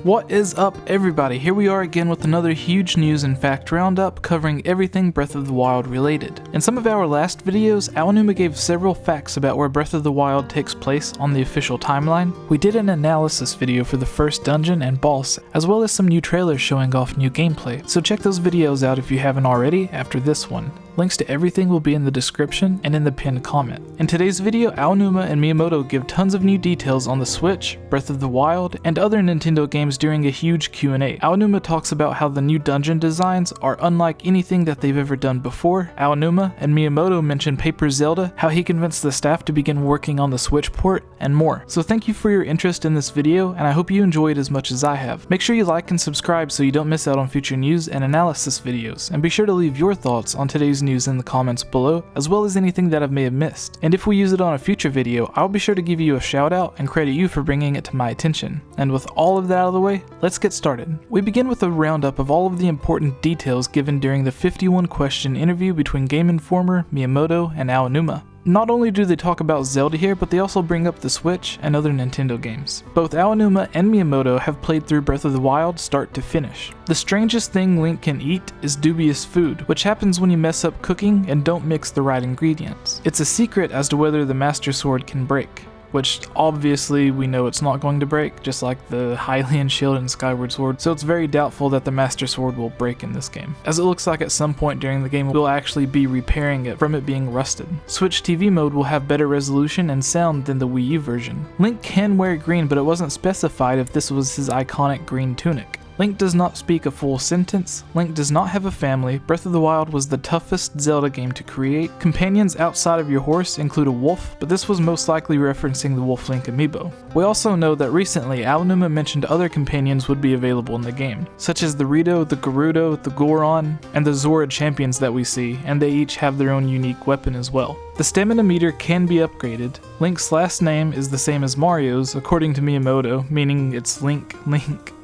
What is up, everybody? Here we are again with another huge news and fact roundup covering everything Breath of the Wild related. In some of our last videos, Aonuma gave several facts about where Breath of the Wild takes place on the official timeline. We did an analysis video for the first dungeon and boss, as well as some new trailers showing off new gameplay, so check those videos out if you haven't already after this one. Links to everything will be in the description and in the pinned comment. In today's video, Aonuma and Miyamoto give tons of new details on the Switch, Breath of the Wild, and other Nintendo games during a huge Q&A. Aonuma talks about how the new dungeon designs are unlike anything that they've ever done before. Aonuma and Miyamoto mention Paper Zelda, how he convinced the staff to begin working on the Switch port, and more. So thank you for your interest in this video, and I hope you enjoy it as much as I have. Make sure you like and subscribe so you don't miss out on future news and analysis videos, and be sure to leave your thoughts on today's news in the comments below, as well as anything that I may have missed. And if we use it on a future video, I'll be sure to give you a shout out and credit you for bringing it to my attention. And with all of that out of the way, let's get started. We begin with a roundup of all of the important details given during the 51 question interview between Game Informer, Miyamoto, and Aonuma. Not only do they talk about Zelda here, but they also bring up the Switch and other Nintendo games. Both Aonuma and Miyamoto have played through Breath of the Wild start to finish. The strangest thing Link can eat is dubious food, which happens when you mess up cooking and don't mix the right ingredients. It's a secret as to whether the Master Sword can break, which obviously we know it's not going to break, just like the Hylian Shield and Skyward Sword, so it's very doubtful that the Master Sword will break in this game, as it looks like at some point during the game we'll actually be repairing it from it being rusted. Switch TV mode will have better resolution and sound than the Wii U version. Link can wear green, but it wasn't specified if this was his iconic green tunic. Link does not speak a full sentence, Link does not have a family, Breath of the Wild was the toughest Zelda game to create. Companions outside of your horse include a wolf, but this was most likely referencing the Wolf Link amiibo. We also know that recently Aonuma mentioned other companions would be available in the game, such as the Rito, the Gerudo, the Goron, and the Zora champions that we see, and they each have their own unique weapon as well. The stamina meter can be upgraded. Link's last name is the same as Mario's, according to Miyamoto, meaning it's Link.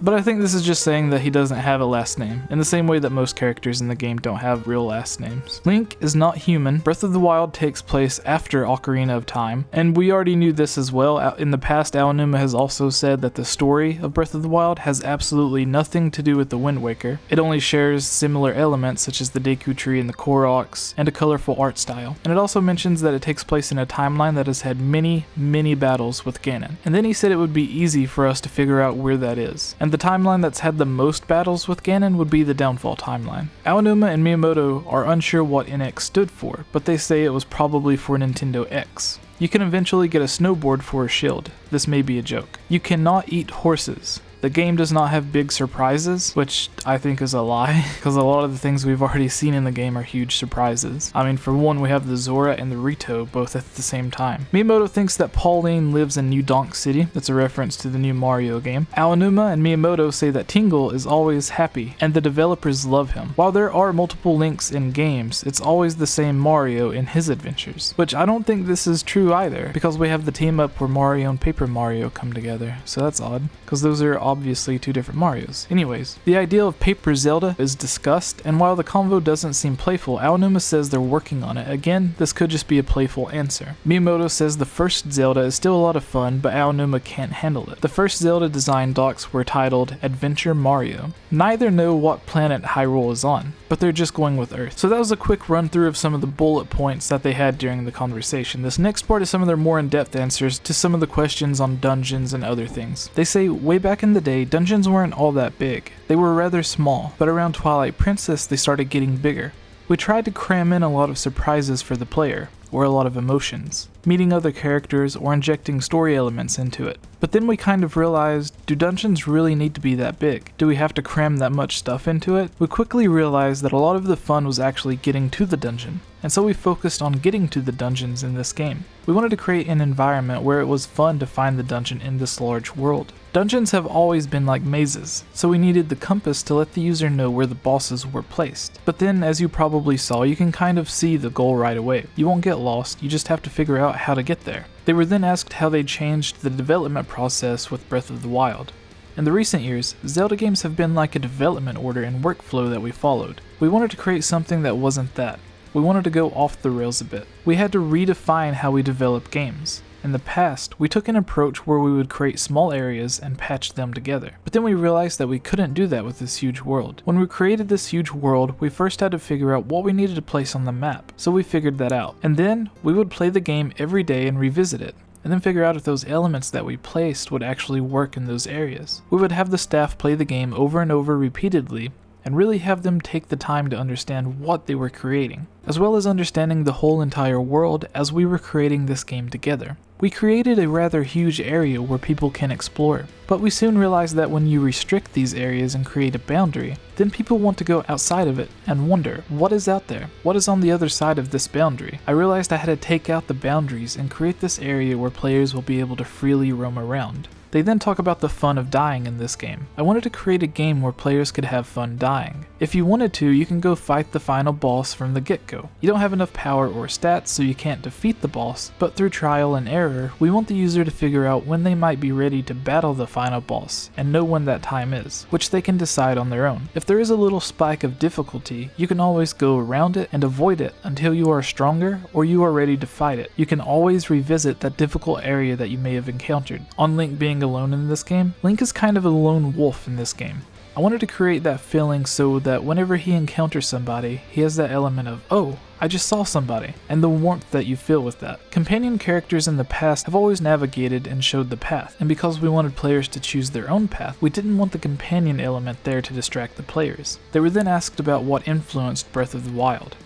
But I think this is just saying that he doesn't have a last name, in the same way that most characters in the game don't have real last names. Link is not human. Breath of the Wild takes place after Ocarina of Time, and we already knew this as well. In the past, Aonuma has also said that the story of Breath of the Wild has absolutely nothing to do with the Wind Waker. It only shares similar elements such as the Deku Tree and the Koroks, and a colorful art style. And it also mentions that it takes place in a timeline that has had many battles with Ganon. And then he said it would be easy for us to figure out where that is. And the timeline that's had the most battles with Ganon would be the Downfall timeline. Aonuma and Miyamoto are unsure what NX stood for, but they say it was probably for Nintendo X. You can eventually get a snowboard for a shield. This may be a joke. You cannot eat horses. The game does not have big surprises, which I think is a lie, because a lot of the things we've already seen in the game are huge surprises. I mean, for one, we have the Zora and the Rito both at the same time. Miyamoto thinks that Pauline lives in New Donk City. That's a reference to the new Mario game. Aonuma and Miyamoto say that Tingle is always happy, and the developers love him. While there are multiple Links in games, it's always the same Mario in his adventures, which I don't think this is true either, because we have the team up where Mario and Paper Mario come together, so that's odd, because those are obviously two different Marios. Anyways, the idea of Paper Zelda is discussed, and while the convo doesn't seem playful, Aonuma says they're working on it. Again, this could just be a playful answer. Miyamoto says the first Zelda is still a lot of fun, but Aonuma can't handle it. The first Zelda design docs were titled Adventure Mario. Neither know what planet Hyrule is on, but they're just going with Earth. So that was a quick run through of some of the bullet points that they had during the conversation. This next part is some of their more in-depth answers to some of the questions on dungeons and other things. They say way back in the day, dungeons weren't all that big. They were rather small, but around Twilight Princess they started getting bigger. We tried to cram in a lot of surprises for the player, or a lot of emotions, meeting other characters or injecting story elements into it. But then we kind of realized, do dungeons really need to be that big? Do we have to cram that much stuff into it? We quickly realized that a lot of the fun was actually getting to the dungeon, and so we focused on getting to the dungeons in this game. We wanted to create an environment where it was fun to find the dungeon in this large world. Dungeons have always been like mazes, so we needed the compass to let the user know where the bosses were placed. But then, as you probably saw, you can kind of see the goal right away. You won't get lost, you just have to figure out how to get there. They were then asked how they changed the development process with Breath of the Wild. In the recent years, Zelda games have been like a development order and workflow that we followed. We wanted to create something that wasn't that. We wanted to go off the rails a bit. We had to redefine how we develop games. In the past, we took an approach where we would create small areas and patch them together. But then we realized that we couldn't do that with this huge world. When we created this huge world, we first had to figure out what we needed to place on the map. So we figured that out. And then we would play the game every day and revisit it, and then figure out if those elements that we placed would actually work in those areas. We would have the staff play the game over and over repeatedly, and really have them take the time to understand what they were creating, as well as understanding the whole entire world as we were creating this game together. We created a rather huge area where people can explore, but we soon realized that when you restrict these areas and create a boundary, then people want to go outside of it and wonder, what is out there? What is on the other side of this boundary? I realized I had to take out the boundaries and create this area where players will be able to freely roam around. They then talk about the fun of dying in this game. I wanted to create a game where players could have fun dying. If you wanted to, you can go fight the final boss from the get-go. You don't have enough power or stats, so you can't defeat the boss, but through trial and error, we want the user to figure out when they might be ready to battle the final boss, and know when that time is, which they can decide on their own. If there is a little spike of difficulty, you can always go around it and avoid it until you are stronger or you are ready to fight it. You can always revisit that difficult area that you may have encountered. On Link being alone in this game, Link is kind of a lone wolf in this game. I wanted to create that feeling so that whenever he encounters somebody, he has that element of, oh, I just saw somebody, and the warmth that you feel with that. Companion characters in the past have always navigated and showed the path, and because we wanted players to choose their own path, we didn't want the companion element there to distract the players. They were then asked about what influenced Breath of the Wild,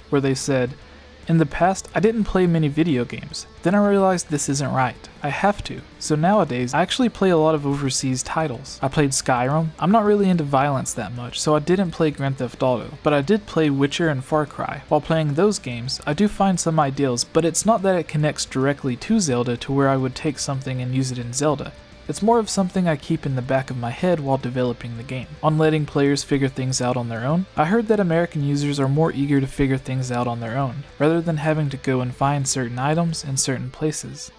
where they said, in the past, I didn't play many video games. Then I realized this isn't right. I have to. So nowadays, I actually play a lot of overseas titles. I played Skyrim. I'm not really into violence that much, so I didn't play Grand Theft Auto, but I did play Witcher and Far Cry. While playing those games, I do find some ideals, but it's not that it connects directly to Zelda to where I would take something and use it in Zelda. It's more of something I keep in the back of my head while developing the game. On letting players figure things out on their own, I heard that American users are more eager to figure things out on their own, rather than having to go and find certain items in certain places.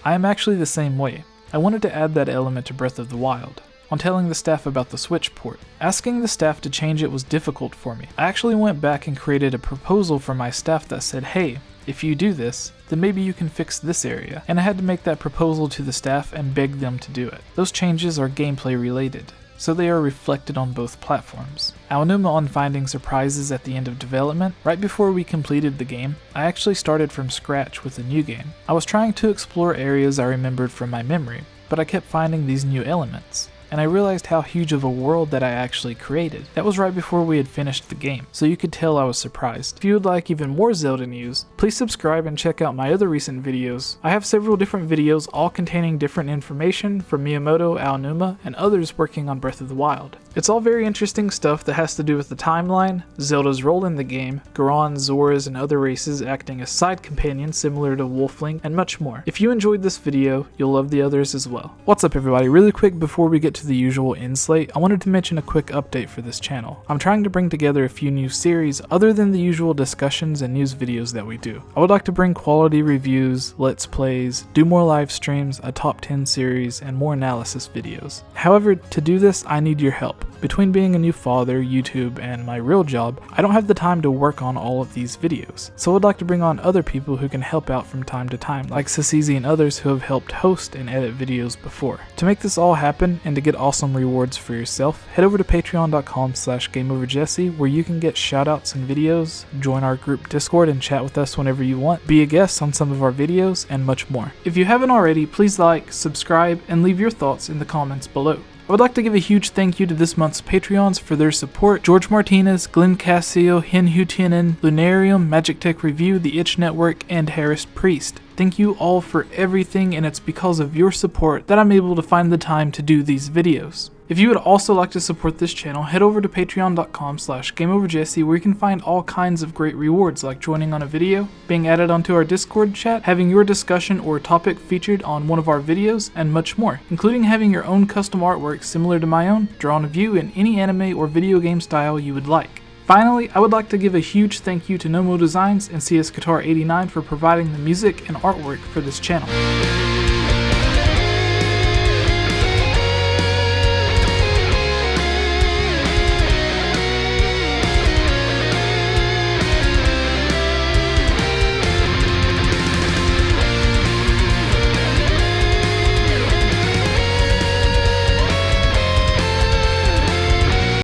I am actually the same way. I wanted to add that element to Breath of the Wild. On telling the staff about the Switch port, asking the staff to change it was difficult for me. I actually went back and created a proposal for my staff that said, hey, if you do this, then maybe you can fix this area, and I had to make that proposal to the staff and beg them to do it. Those changes are gameplay related, so they are reflected on both platforms. Aonuma on finding surprises at the end of development. Right before we completed the game, I actually started from scratch with a new game. I was trying to explore areas I remembered from my memory, but I kept finding these new elements, and I realized how huge of a world that I actually created. That was right before we had finished the game, so you could tell I was surprised. If you would like even more Zelda news, please subscribe and check out my other recent videos. I have several different videos all containing different information from Miyamoto, Aonuma, and others working on Breath of the Wild. It's all very interesting stuff that has to do with the timeline, Zelda's role in the game, Goron, Zoras, and other races acting as side companions similar to Wolfling, and much more. If you enjoyed this video, you'll love the others as well. What's up everybody, really quick before we get to the usual end slate, I wanted to mention a quick update for this channel. I'm trying to bring together a few new series other than the usual discussions and news videos that we do. I would like to bring quality reviews, let's plays, do more live streams, a top 10 series, and more analysis videos. However, to do this, I need your help. Between being a new father, YouTube, and my real job, I don't have the time to work on all of these videos. So I'd like to bring on other people who can help out from time to time, like Sasizi and others who have helped host and edit videos before. To make this all happen, and to get awesome rewards for yourself, head over to patreon.com/GameOverJesse, where you can get shoutouts and videos, join our group Discord and chat with us whenever you want, be a guest on some of our videos, and much more. If you haven't already, please like, subscribe, and leave your thoughts in the comments below. I would like to give a huge thank you to this month's Patreons for their support: George Martinez, Glenn Cassio, Hinhu Tienin, Lunarium, Magic Tech Review, The Itch Network, and Harris Priest. Thank you all for everything, and it's because of your support that I'm able to find the time to do these videos. If you would also like to support this channel, head over to patreon.com/GameOverJesse, where you can find all kinds of great rewards like joining on a video, being added onto our Discord chat, having your discussion or topic featured on one of our videos, and much more, including having your own custom artwork similar to my own, drawn of you in any anime or video game style you would like. Finally, I would like to give a huge thank you to Gnomo Designs and CS Guitar 89 for providing the music and artwork for this channel.